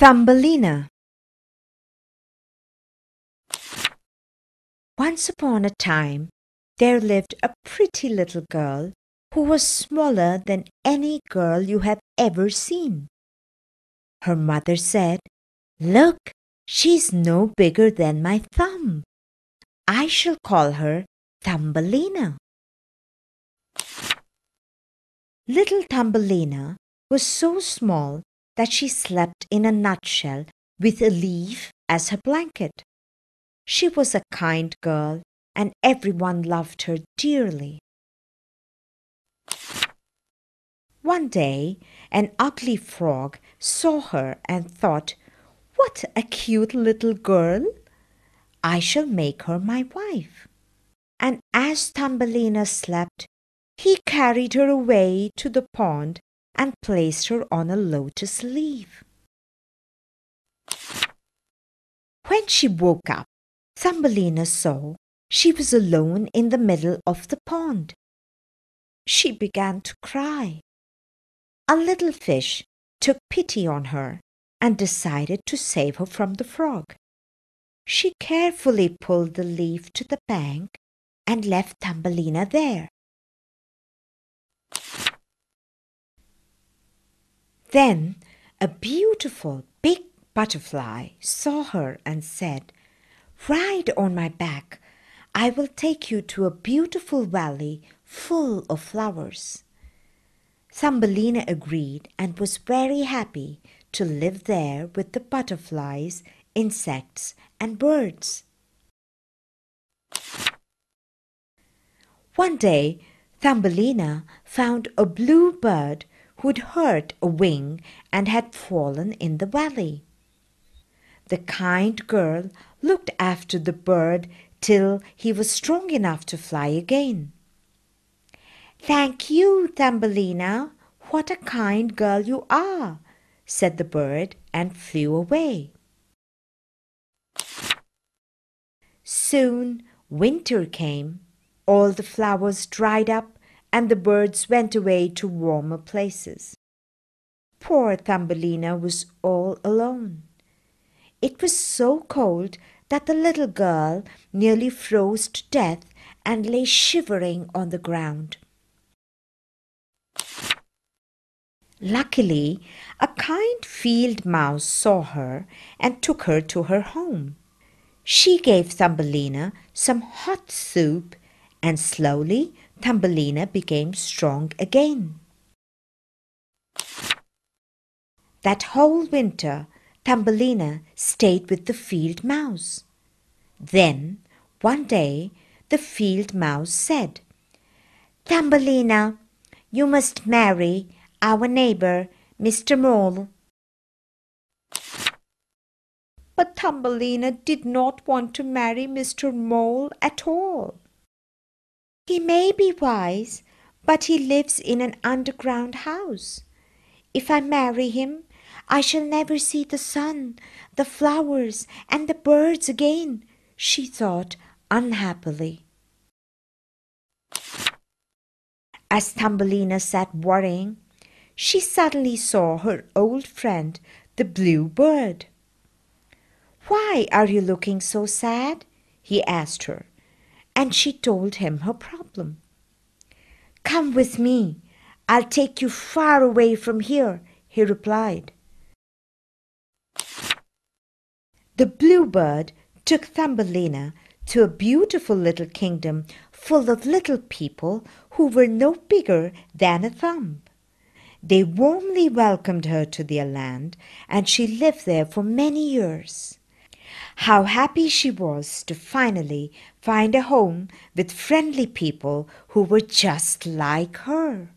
Thumbelina. Once upon a time, there lived a pretty little girl who was smaller than any girl you have ever seen. Her mother said, "Look, she's no bigger than my thumb. I shall call her Thumbelina." Little Thumbelina was so small that she slept in a nutshell with a leaf as her blanket. She was a kind girl, and everyone loved her dearly. One day, an ugly frog saw her and thought, "What a cute little girl! I shall make her my wife." And as Thumbelina slept, he carried her away to the pond and placed her on a lotus leaf. When she woke up, Thumbelina saw she was alone in the middle of the pond. She began to cry. A little fish took pity on her and decided to save her from the frog. She carefully pulled the leaf to the bank and left Thumbelina there. Then a beautiful big butterfly saw her and said, "Ride on my back. I will take you to a beautiful valley full of flowers." Thumbelina agreed and was very happy to live there with the butterflies, insects, and birds. One day, Thumbelina found a blue bird who'd hurt a wing and had fallen in the valley. The kind girl looked after the bird till he was strong enough to fly again. "Thank you, Thumbelina. What a kind girl you are," said the bird and flew away. Soon winter came. All the flowers dried up and the birds went away to warmer places. Poor Thumbelina was all alone. It was so cold that the little girl nearly froze to death and lay shivering on the ground. Luckily, a kind field mouse saw her and took her to her home. She gave Thumbelina some hot soup, and slowly Thumbelina became strong again. That whole winter, Thumbelina stayed with the field mouse. Then, one day, the field mouse said, "Thumbelina, you must marry our neighbor, Mr. Mole." But Thumbelina did not want to marry Mr. Mole at all. "He may be wise, but he lives in an underground house. If I marry him, I shall never see the sun, the flowers, and the birds again," she thought unhappily. As Thumbelina sat worrying, she suddenly saw her old friend, the blue bird. "Why are you looking so sad?" he asked her, and she told him her problem. "Come with me. I'll take you far away from here," he replied. The bluebird took Thumbelina to a beautiful little kingdom full of little people who were no bigger than a thumb. They warmly welcomed her to their land, and she lived there for many years. How happy she was to finally find a home with friendly people who were just like her.